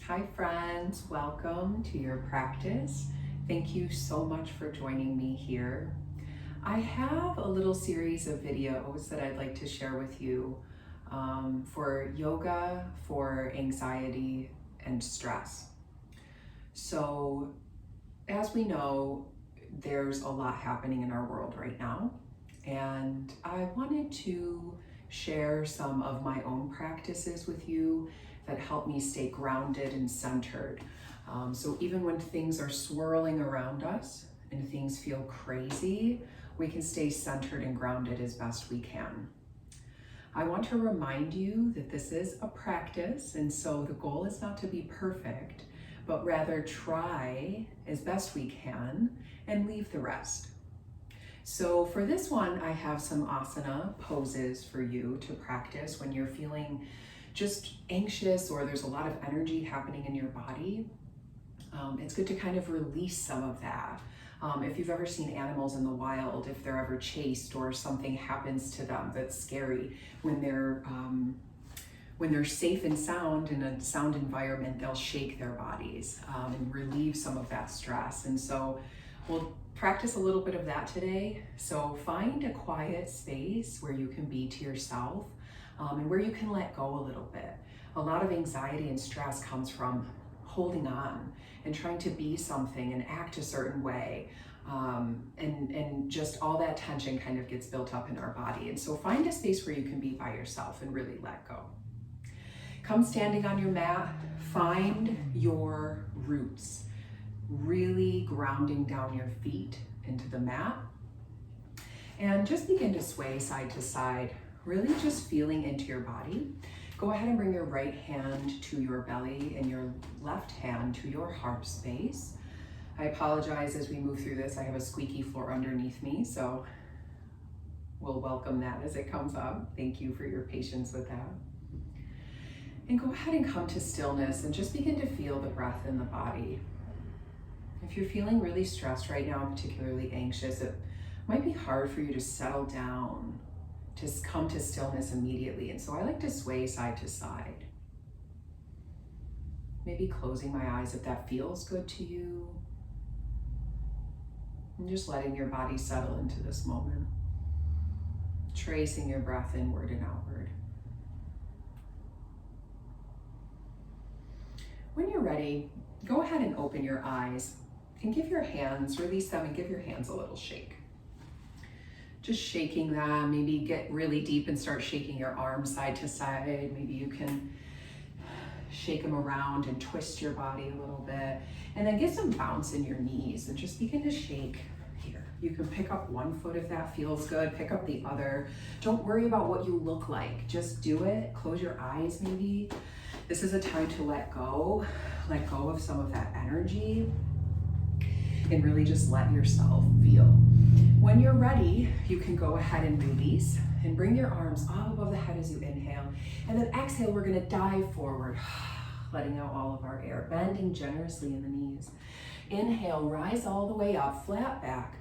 Hi friends, welcome to your practice. Thank you so much for joining me here. I have a little series of videos that I'd like to share with you for yoga, for anxiety and stress. So as we know, there's a lot happening in our world right now, and I wanted to share some of my own practices with you that help me stay grounded and centered. So even when things are swirling around us and things feel crazy, we can stay centered and grounded as best we can. I want to remind you that this is a practice, and so the goal is not to be perfect, but rather try as best we can and leave the rest. So for this one, I have some asana poses for you to practice when you're feeling just anxious or there's a lot of energy happening in your body. It's good to kind of release some of that. If you've ever seen animals in the wild, if they're ever chased or something happens to them that's scary, when they're safe and sound in a sound environment, they'll shake their bodies and relieve some of that stress. And so we'll practice a little bit of that today. So find a quiet space where you can be to yourself and where you can let go a little bit. A lot of anxiety and stress comes from holding on and trying to be something and act a certain way. And just all that tension kind of gets built up in our body. And so find a space where you can be by yourself and really let go. Come standing on your mat, find your roots, really grounding down your feet into the mat. And just begin to sway side to side, really just feeling into your body. Go ahead and bring your right hand to your belly and your left hand to your heart space. I apologize as we move through this. I have a squeaky floor underneath me, so we'll welcome that as it comes up. Thank you for your patience with that. And go ahead and come to stillness and just begin to feel the breath in the body. If you're feeling really stressed right now, particularly anxious, it might be hard for you to settle down, to come to stillness immediately. And so I like to sway side to side. Maybe closing my eyes if that feels good to you. And just letting your body settle into this moment. Tracing your breath inward and outward. When you're ready, go ahead and open your eyes and give your hands, release them and give your hands a little shake. Just shaking them, maybe get really deep and start shaking your arms side to side. Maybe you can shake them around and twist your body a little bit. And then get some bounce in your knees and just begin to shake here. You can pick up one foot if that feels good, pick up the other. Don't worry about what you look like, just do it. Close your eyes maybe. This is a time to let go of some of that energy and really just let yourself feel. When you're ready, you can go ahead and release and bring your arms up above the head as you inhale. And then exhale, we're gonna dive forward, letting out all of our air, bending generously in the knees. Inhale, rise all the way up, flat back,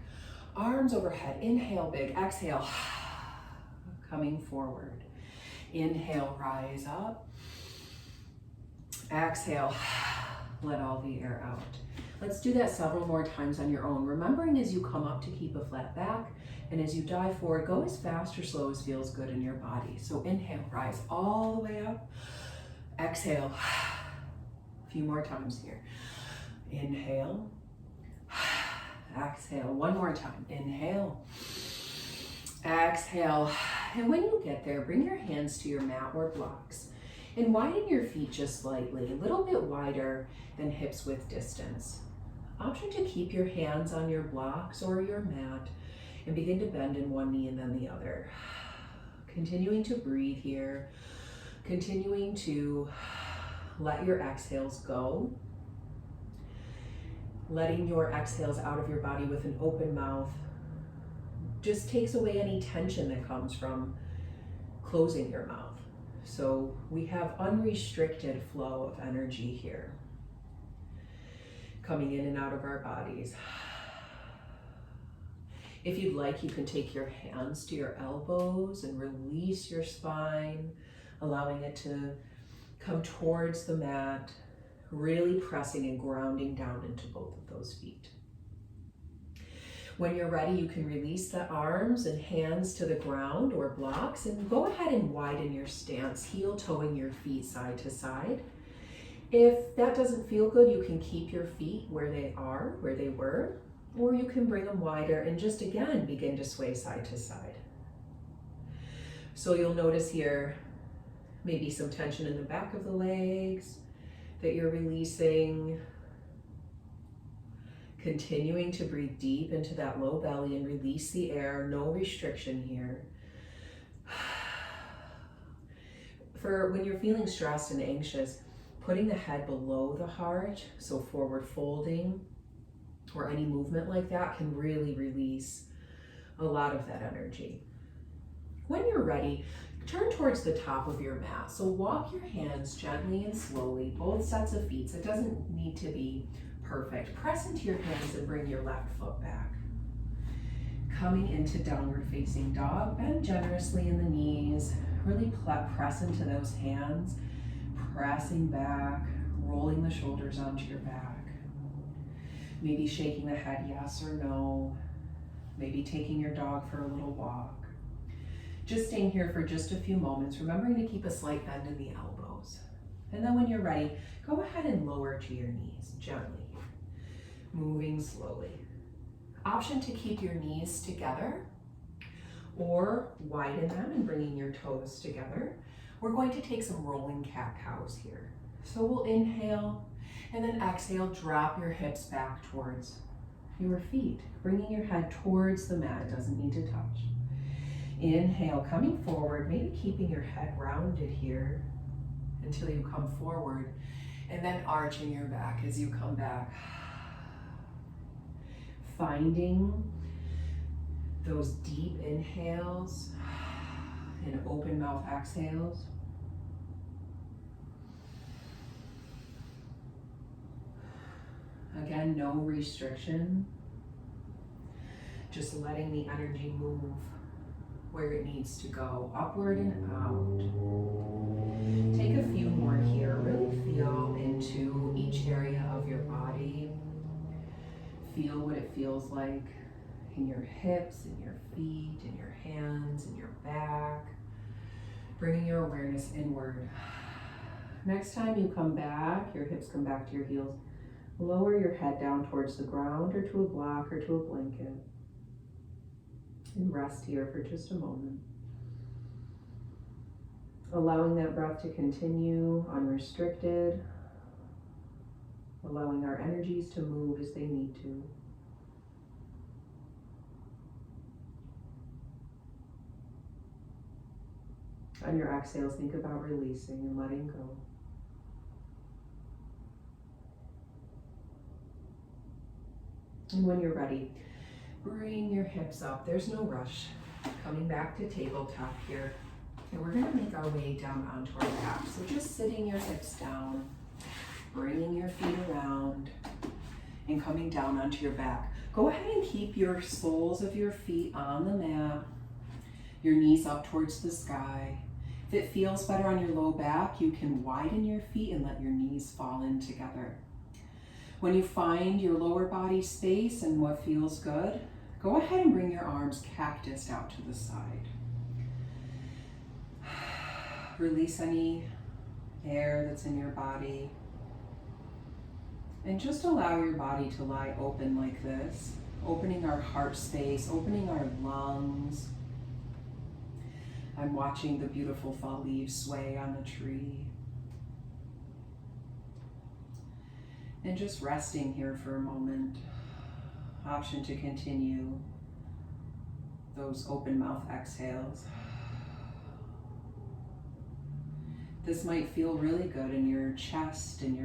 arms overhead. Inhale, big, exhale, coming forward. Inhale, rise up. Exhale, let all the air out. Let's do that several more times on your own, remembering as you come up to keep a flat back, and as you dive forward, go as fast or slow as feels good in your body. So inhale, rise all the way up. Exhale, a few more times here. Inhale, exhale, one more time. Inhale, exhale. And when you get there, bring your hands to your mat or blocks and widen your feet just slightly, a little bit wider than hips width distance. Option to keep your hands on your blocks or your mat and begin to bend in one knee and then the other. Continuing to breathe here, continuing to let your exhales go. Letting your exhales out of your body with an open mouth just takes away any tension that comes from closing your mouth. So we have unrestricted flow of energy here, coming in and out of our bodies. If you'd like, you can take your hands to your elbows and release your spine, allowing it to come towards the mat, really pressing and grounding down into both of those feet. When you're ready, you can release the arms and hands to the ground or blocks and go ahead and widen your stance, heel toeing your feet side to side. If that doesn't feel good, you can keep your feet where they are, where they were, or you can bring them wider and just again begin to sway side to side. So you'll notice here maybe some tension in the back of the legs that you're releasing. Continuing to breathe deep into that low belly and release the air, no restriction here. For when you're feeling stressed and anxious, putting the head below the heart, so forward folding or any movement like that can really release a lot of that energy. When you're ready, turn towards the top of your mat. So walk your hands gently and slowly, both sets of feet. It doesn't need to be perfect. Press into your hands and bring your left foot back. Coming into downward facing dog, bend generously in the knees. Really press into those hands, pressing back, rolling the shoulders onto your back. Maybe shaking the head yes or no. Maybe taking your dog for a little walk. Just staying here for just a few moments, remembering to keep a slight bend in the elbows. And then when you're ready, go ahead and lower to your knees gently, moving slowly. Option to keep your knees together or widen them and bringing your toes together. We're going to take some rolling cat-cows here. So we'll inhale and then exhale, drop your hips back towards your feet, bringing your head towards the mat. It doesn't need to touch. Inhale, coming forward, maybe keeping your head rounded here until you come forward, and then arching your back as you come back. Finding those deep inhales and open mouth exhales. Again, no restriction. Just letting the energy move where it needs to go, upward and out. Take a few more here. Really feel into each area of your body. Feel what it feels like in your hips, in your feet, in your hands, in your back. Bringing your awareness inward. Next time you come back, your hips come back to your heels, lower your head down towards the ground or to a block or to a blanket. And rest here for just a moment. Allowing that breath to continue unrestricted. Allowing our energies to move as they need to. On your exhales, think about releasing and letting go. And when you're ready, bring your hips up. There's no rush. Coming back to tabletop here. And we're going to make our way down onto our back. So just sitting your hips down, bringing your feet around, and coming down onto your back. Go ahead and keep your soles of your feet on the mat, your knees up towards the sky. If it feels better on your low back, you can widen your feet and let your knees fall in together. When you find your lower body space and what feels good, go ahead and bring your arms cactus out to the side. Release any air that's in your body. And just allow your body to lie open like this, opening our heart space, opening our lungs. I'm watching the beautiful fall leaves sway on the tree. And just resting here for a moment. Option to continue those open mouth exhales. This might feel really good in your chest and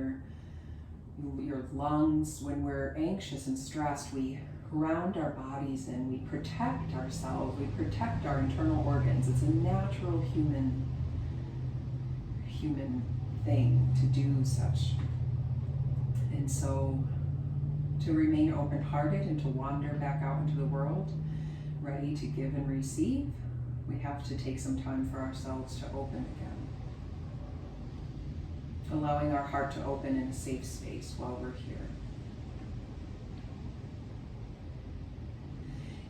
your lungs. When we're anxious and stressed, we ground our bodies and we protect ourselves, we protect our internal organs. It's a natural human thing to do such. And so to remain open-hearted and to wander back out into the world, ready to give and receive, we have to take some time for ourselves to open again. allowing our heart to open in a safe space while we're here.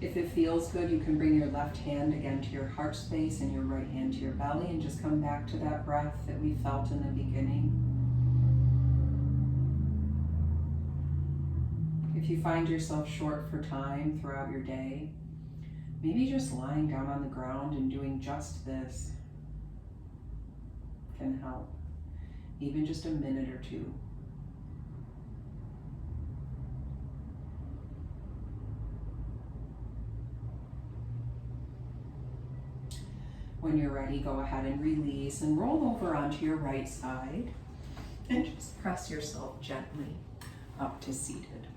If it feels good, you can bring your left hand again to your heart space and your right hand to your belly, and just come back to that breath that we felt in the beginning. If you find yourself short for time throughout your day, maybe just lying down on the ground and doing just this can help. Even just a minute or two. When you're ready, go ahead and release and roll over onto your right side and just press yourself gently up to seated.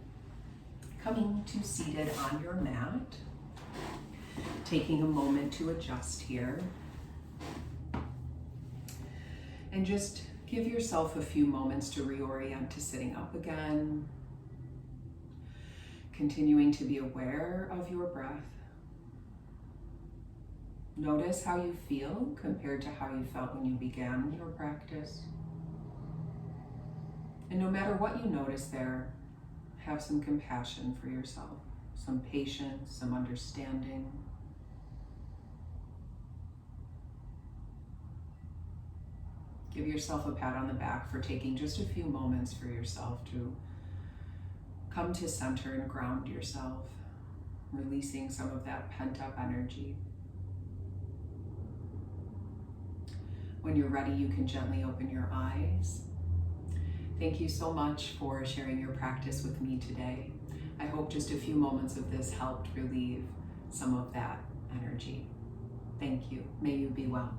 Coming to seated on your mat, taking a moment to adjust here. And just give yourself a few moments to reorient to sitting up again. Continuing to be aware of your breath. Notice how you feel compared to how you felt when you began your practice. And no matter what you notice there, have some compassion for yourself, some patience, some understanding. Give yourself a pat on the back for taking just a few moments for yourself to come to center and ground yourself, releasing some of that pent-up energy. When you're ready, you can gently open your eyes. Thank you so much for sharing your practice with me today. I hope just a few moments of this helped relieve some of that energy. Thank you. May you be well.